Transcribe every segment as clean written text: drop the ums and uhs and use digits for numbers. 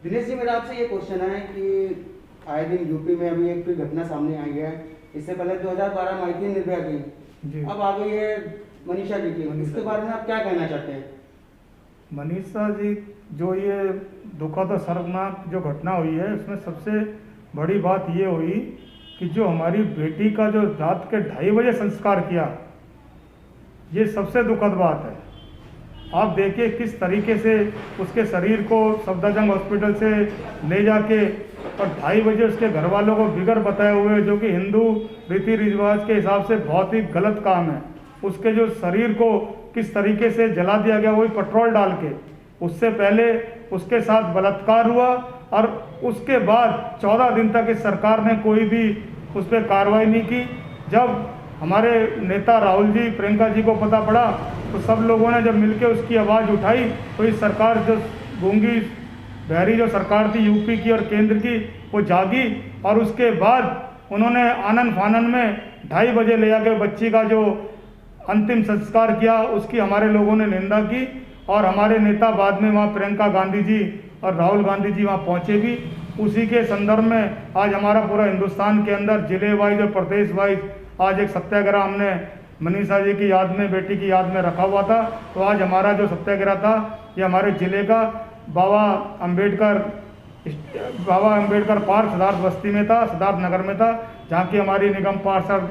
दिनेश जी, मेरा आपसे ये क्वेश्चन है कि आए दिन यूपी में अभी एक घटना सामने आई है। इससे पहले 2012 में आई थी निर्भया की, अब आ गई है मनीषा जी की। इसके बारे में आप क्या कहना चाहते हैं? मनीषा जी, जो ये दुखद और शर्मनाक जो घटना हुई है, उसमें सबसे बड़ी बात ये हुई कि जो हमारी बेटी का जो रात के 2:30 बजे संस्कार किया, ये सबसे दुखद बात है। आप देखिए किस तरीके से उसके शरीर को सफदरजंग हॉस्पिटल से ले जाके और 2:30 बजे उसके घर वालों को बिगर बताए हुए, जो कि हिंदू रीति रिवाज के हिसाब से बहुत ही गलत काम है, उसके जो शरीर को किस तरीके से जला दिया गया, वही पेट्रोल डाल के। उससे पहले उसके साथ बलात्कार हुआ और उसके बाद 14 दिन तक इस सरकार ने कोई भी उस पर कार्रवाई नहीं की। जब हमारे नेता राहुल जी, प्रियंका जी को पता पड़ा तो सब लोगों ने जब मिलकर उसकी आवाज़ उठाई, तो इस सरकार जो गूंगी बहरी जो सरकार थी यूपी की और केंद्र की, वो जागी और उसके बाद उन्होंने आनन फानन में 2:30 बजे ले जाकर बच्ची का जो अंतिम संस्कार किया, उसकी हमारे लोगों ने निंदा की। और हमारे नेता बाद में वहाँ प्रियंका गांधी जी और राहुल गांधी जी वहाँ पहुँचे भी। उसी के संदर्भ में आज हमारा पूरा हिंदुस्तान के अंदर जिले वाइज और प्रदेश वाइज आज एक सत्याग्रह हमने मनीषा जी की याद में, बेटी की याद में रखा हुआ था। तो आज हमारा जो सत्याग्रह था, ये हमारे ज़िले का बाबा अंबेडकर पार्क सिद्धार्थ बस्ती में था, सिद्धार्थ नगर में था, जहाँ की हमारी निगम पार्षद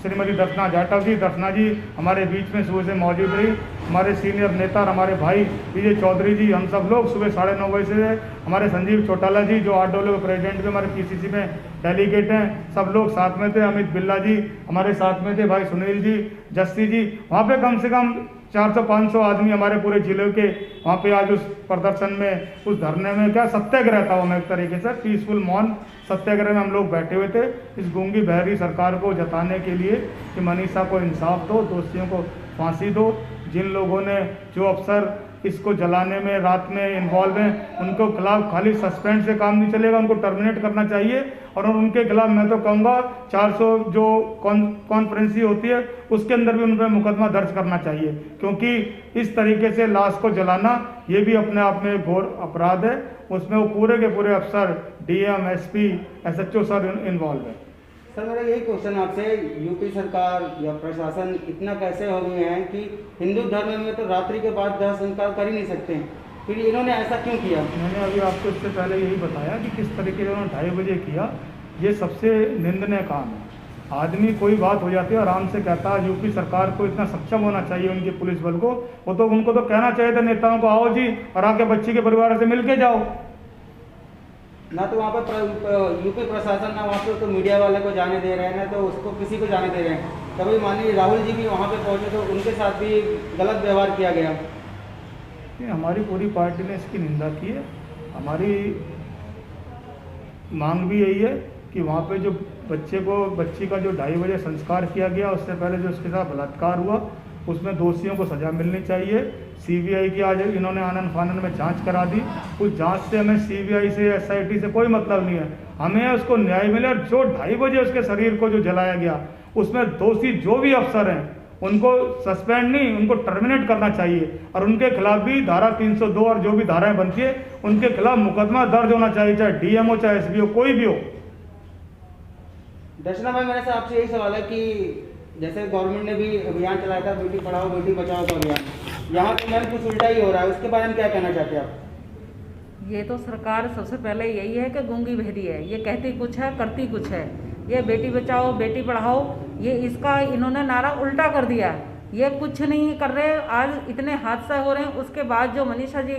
श्रीमती दर्शना जाटव जी, दर्शना जी हमारे बीच में सुबह से मौजूद रही। हमारे सीनियर नेता और हमारे भाई विजय चौधरी जी, हम सब लोग सुबह 9:30 बजे से, हमारे संजीव चौटाला जी जो आरडब्ल्यू के प्रेसिडेंट भी हमारे पीसीसी में डेलीगेट हैं, सब लोग साथ में थे। अमित बिल्ला जी हमारे साथ में थे, भाई सुनील जी, जस्सी जी। वहाँ पे कम से कम 400-500 आदमी हमारे पूरे जिले के वहाँ पे आज उस प्रदर्शन में, उस धरने में, क्या सत्याग्रह था वो, एक तरीके से पीसफुल मौन सत्याग्रह में हम लोग बैठे हुए थे, इस गूंगी बहरी सरकार को जताने के लिए कि मनीषा को इंसाफ दो, दोषियों को फांसी दो। जिन लोगों ने, जो अफसर इसको जलाने में रात में इन्वॉल्व हैं, उनको खिलाफ खाली सस्पेंड से काम नहीं चलेगा, उनको टर्मिनेट करना चाहिए। और उनके खिलाफ मैं तो कहूँगा 400 जो कॉन्फ्रेंसी होती है उसके अंदर भी उन पर मुकदमा दर्ज करना चाहिए, क्योंकि इस तरीके से लाश को जलाना ये भी अपने आप में घोर अपराध है। उसमें वो पूरे के पूरे अफसर, DM, SP, SHO sir involve है। सर, मेरा यही क्वेश्चन आपसे, यूपी सरकार या प्रशासन इतना कैसे हो गए हैं कि हिंदू धर्म में तो रात्रि के बाद दाह संस्कार कर ही नहीं सकते, फिर इन्होंने ऐसा क्यों किया? मैंने अभी आपको इससे पहले यही बताया कि किस तरीके से उन्होंने 2:30 बजे किया। ये सबसे निंदनीय काम है। आदमी कोई बात हो जाती है आराम से कहता है। यूपी सरकार को इतना सक्षम होना चाहिए, उनके पुलिस बल को, वो तो उनको तो कहना चाहिए था नेताओं को, आओ जी और आके बच्ची के परिवार से मिल के जाओ। ना तो वहाँ पर यूपी प्रशासन, ना वहाँ पर तो मीडिया वाले को जाने दे रहे हैं, ना तो उसको किसी को जाने दे रहे हैं। कभी माननीय राहुल जी भी वहाँ पे पहुँचे तो उनके साथ भी गलत व्यवहार किया गया। हमारी पूरी पार्टी ने इसकी निंदा की है। हमारी मांग भी यही है कि वहाँ पे जो बच्ची का जो 2:30 बजे संस्कार किया गया, उससे पहले जो उसके साथ बलात्कार हुआ, उसमें दोषियों को सज़ा मिलनी चाहिए। सीबीआई की आज इन्होंने आनन फानन में जांच करा दी। उस जांच से हमें सीबीआई से, एसआईटी से कोई मतलब नहीं है, हमें उसको न्याय मिले। और जो 2:30 बजे उसके शरीर को जो जलाया गया, उसमें दोषी जो भी अफसर हैं उनको सस्पेंड नहीं, उनको टर्मिनेट करना चाहिए। और उनके खिलाफ भी धारा 302 और जो भी धाराएं बनती है उनके खिलाफ मुकदमा दर्ज होना चाहिए, चाहे डीएम हो, चाहे एसपी हो, कोई भी हो। दर्शना भाई, मेरे से आपसे यही सवाल है कि जैसे गवर्नमेंट ने भी अभियान चलाया था, बेटी पढ़ाओ बेटी बचाओ का अभियान, यहाँ पे मैम कुछ उल्टा ही हो रहा है, उसके बारे में क्या कहना चाहते हैं आप? ये तो सरकार सबसे पहले यही है कि गूंगी बहरी है, ये कहती कुछ है करती कुछ है। ये बेटी बचाओ बेटी पढ़ाओ, ये इसका इन्होंने नारा उल्टा कर दिया। ये कुछ नहीं कर रहे। आज इतने हादसे हो रहे हैं, उसके बाद जो मनीषा जी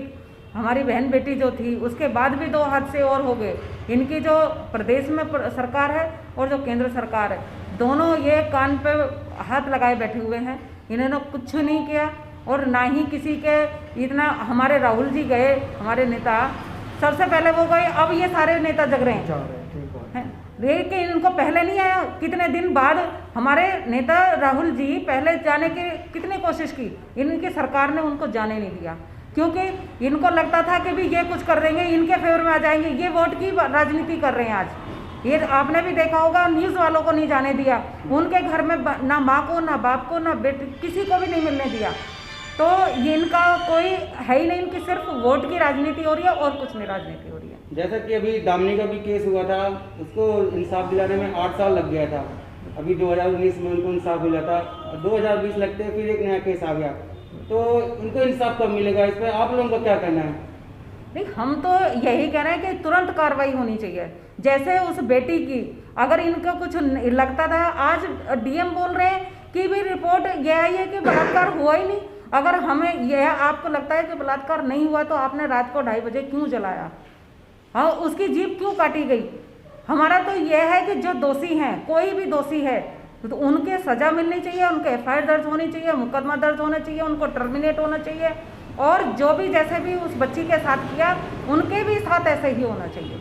हमारी बहन बेटी जो थी, उसके बाद भी 2 हादसे और हो गए। इनकी जो प्रदेश में सरकार है और जो केंद्र सरकार है, दोनों ये कान पे हाथ लगाए बैठे हुए हैं। इन्होंने कुछ नहीं किया और ना ही किसी के इतना। हमारे राहुल जी गए, हमारे नेता सबसे पहले वो गए, अब ये सारे नेता जग रहे हैं। लेकिन इनको पहले नहीं आया। कितने दिन बाद हमारे नेता राहुल जी पहले जाने की कितनी कोशिश की, इनकी सरकार ने उनको जाने नहीं दिया, क्योंकि इनको लगता था कि भी ये कुछ कर देंगे, इनके फेवर में आ जाएंगे। ये वोट की राजनीति कर रहे हैं आज। ये आपने भी देखा होगा, न्यूज़ वालों को नहीं जाने दिया, उनके घर में ना माँ को ना बाप को ना बेटे किसी को भी नहीं मिलने दिया। तो ये इनका कोई है ही नहीं, इनकी सिर्फ वोट की राजनीति हो रही है और कुछ नहीं राजनीति हो रही है। जैसा कि अभी दामिनी का भी केस हुआ था, उसको इंसाफ दिलाने में 8 साल लग गया था। अभी 2019 में उनको इंसाफ मिला था, 2020 लगते फिर एक नया केस आ गया, तो उनको इंसाफ कब मिलेगा? इस पर आप लोगों का क्या कहना है? नहीं, हम तो यही कह रहे हैं कि तुरंत कार्रवाई होनी चाहिए। जैसे उस बेटी की अगर इनको कुछ लगता था, आज डीएम बोल रहे हैं कि भी रिपोर्ट यह आई है कि बलात्कार हुआ ही नहीं। अगर हमें यह आपको लगता है कि बलात्कार नहीं हुआ तो आपने रात को 2:30 बजे क्यों जलाया? हाँ, उसकी जीभ क्यों काटी गई? हमारा तो यह है कि जो दोषी हैं, कोई भी दोषी है तो उनके सज़ा मिलनी चाहिए, उनके FIR दर्ज होनी चाहिए, मुकदमा दर्ज होना चाहिए, उनको टर्मिनेट होना चाहिए, और जो भी जैसे भी उस बच्ची के साथ किया उनके भी साथ ऐसे ही होना चाहिए।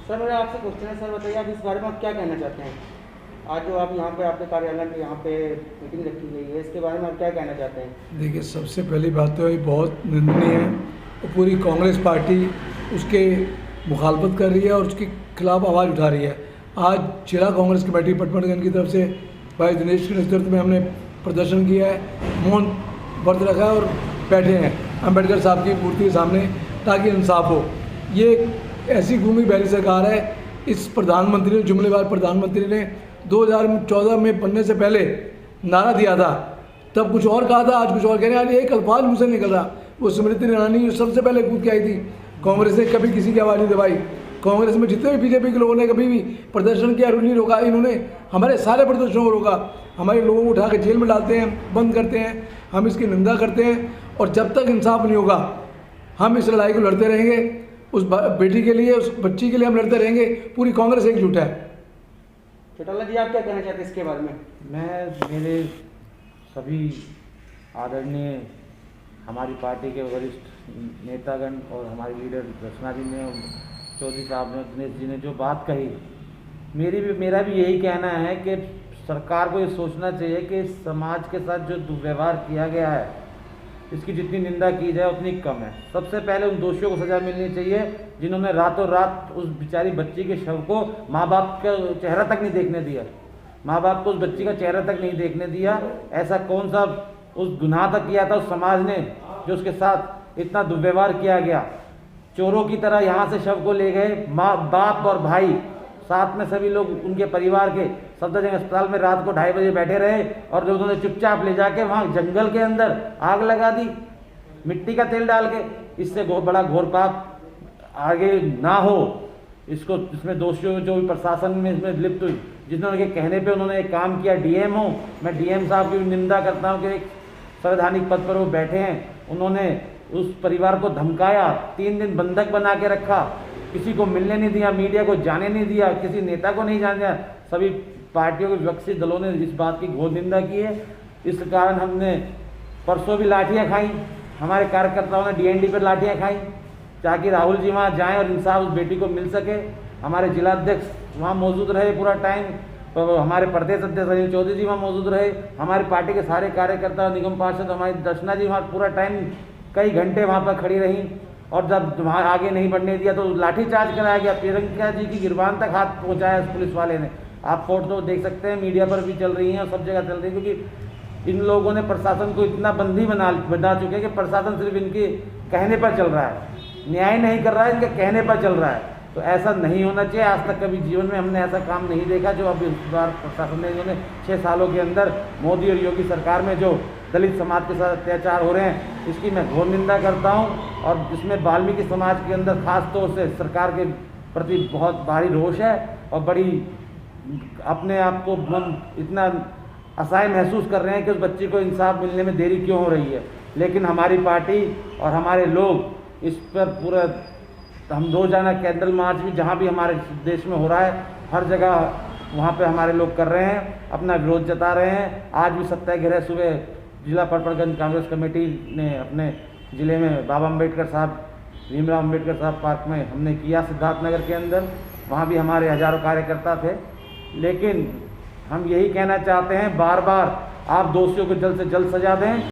सर, मेरा आपसे क्वेश्चन है, सर बताइए आप इस बारे में आप क्या कहना चाहते हैं? आज जो आप यहाँ पे आपके कार्यालय में यहाँ पे मीटिंग रखी गई है, इसके बारे में आप क्या कहना चाहते हैं? देखिए, सबसे पहली बात तो ये बहुत निंदनीय है और पूरी कांग्रेस पार्टी उसके मुखालफत कर रही है और उसके खिलाफ आवाज़ उठा रही है। आज जिला कांग्रेस कमेटी पटमनगंज की तरफ से भाई दिनेश के नेतृत्व में हमने प्रदर्शन किया है, मौन व्रत रखा है और बैठे हैं अम्बेडकर साहब की मूर्ति के सामने ताकि इंसाफ हो। ये ऐसी घूमी बहरी सरकार है। इस प्रधानमंत्री ने, जुमलेबाज प्रधानमंत्री ने 2014 में बनने से पहले नारा दिया था, तब कुछ और कहा था, आज कुछ और कह रहे हैं। आज एक अल्फाज मुझसे निकल रहा, वो स्मृति ईरानी सबसे पहले कूद के आई थी। कांग्रेस ने कभी किसी की आवाज़ नहीं दबाई। कांग्रेस में जितने भी बीजेपी के लोगों ने कभी भी प्रदर्शन किया, नहीं रोका। इन्होंने हमारे सारे प्रदर्शनों को रोका, हमारे लोगों को उठा के जेल में डालते हैं, बंद करते हैं। हम इसकी निंदा करते हैं और जब तक इंसाफ नहीं होगा हम इस लड़ाई को लड़ते रहेंगे। उस बेटी के लिए, उस बच्ची के लिए हम लड़ते रहेंगे। पूरी कांग्रेस एकजुट है। चौटाला जी, आप क्या कहना चाहते हैं इसके बारे में? मेरे सभी आदरणीय हमारी पार्टी के वरिष्ठ नेतागण और हमारे लीडर रचना जी ने, चौधरी साहब ने, दिनेश जी ने जो बात कही, मेरा भी यही कहना है कि सरकार को ये सोचना चाहिए कि समाज के साथ जो दुर्व्यवहार किया गया है, इसकी जितनी निंदा की जाए उतनी कम है। सबसे पहले उन दोषियों को सज़ा मिलनी चाहिए जिन्होंने रातों रात उस बेचारी बच्ची के शव को माँ बाप का चेहरा तक नहीं देखने दिया, माँ बाप को उस बच्ची का चेहरा तक नहीं देखने दिया। ऐसा कौन सा उस गुनाह तक किया था उस समाज ने जो उसके साथ इतना दुर्व्यवहार किया गया? चोरों की तरह यहाँ से शव को ले गए, माँ बाप और भाई साथ में सभी लोग, उनके परिवार के सफदरजंग अस्पताल में रात को 2:30 बजे बैठे रहे और जो उन्होंने चुपचाप ले जाके वहाँ जंगल के अंदर आग लगा दी मिट्टी का तेल डाल के। इससे बहुत बड़ा घोर पाप आगे ना हो, इसको इसमें दोषियों जो भी प्रशासन में इसमें लिप्त हुई, जिन्होंने कहने पे उन्होंने एक काम किया, डीएम हो, मैं डीएम साहब की भी निंदा करता हूँ कि एक संवैधानिक पद पर वो बैठे हैं, उन्होंने उस परिवार को धमकाया, 3 दिन बंधक बना के रखा, किसी को मिलने नहीं दिया, मीडिया को जाने नहीं दिया, किसी नेता को नहीं जाने दिया। सभी पार्टियों के विपक्षी दलों ने इस बात की घोर निंदा की है। इस कारण हमने परसों भी लाठियाँ खाई, हमारे कार्यकर्ताओं ने डीएनडी पर लाठियाँ खाई ताकि राहुल जी वहाँ जाएँ और इंसाफ उस बेटी को मिल सके। हमारे जिलाध्यक्ष वहाँ मौजूद रहे पूरा टाइम, तो हमारे प्रदेश अध्यक्ष अनिल चौधरी जी वहाँ मौजूद रहे, हमारी पार्टी के सारे कार्यकर्ता, निगम पार्षद, हमारी दर्शना जी वहाँ पूरा टाइम कई घंटे वहाँ पर खड़ी रहीं और जब वहाँ आगे नहीं बढ़ने दिया तो लाठीचार्ज कराया गया। प्रियंका जी की गिरबान तक हाथ पहुँचाया पुलिस वाले ने। आप फोटो देख सकते हैं, मीडिया पर भी चल रही हैं और सब जगह चल रही है, क्योंकि इन लोगों ने प्रशासन को इतना बंदी बना चुके हैं कि प्रशासन सिर्फ इनके कहने पर चल रहा है, न्याय नहीं कर रहा है, इनके कहने पर चल रहा है। तो ऐसा नहीं होना चाहिए। आज तक कभी जीवन में हमने ऐसा काम नहीं देखा जो अब इस बार प्रशासन ने, इन्होंने 6 सालों के अंदर मोदी और योगी सरकार में जो दलित समाज के साथ अत्याचार हो रहे हैं, इसकी मैं घोर निंदा करता हूं। और इसमें वाल्मीकि समाज के अंदर खास तौर से सरकार के प्रति बहुत भारी रोष है और बड़ी अपने आप को इतना असहाय महसूस कर रहे हैं कि उस बच्ची को इंसाफ मिलने में देरी क्यों हो रही है। लेकिन हमारी पार्टी और हमारे लोग इस पर पूरा, हम रोजाना कैंडल मार्च भी जहाँ भी हमारे देश में हो रहा है, हर जगह वहाँ पे हमारे लोग कर रहे हैं, अपना विरोध जता रहे हैं। आज भी सत्याग्रह सुबह जिला पटमनगंज कांग्रेस कमेटी ने अपने ज़िले में बाबा अम्बेडकर साहब, भीमराव अम्बेडकर साहब पार्क में हमने किया, सिद्धार्थनगर के अंदर, वहाँ भी हमारे हजारों कार्यकर्ता थे। लेकिन हम यही कहना चाहते हैं, बार बार आप दोषियों को जल्द से जल्द सजा दें।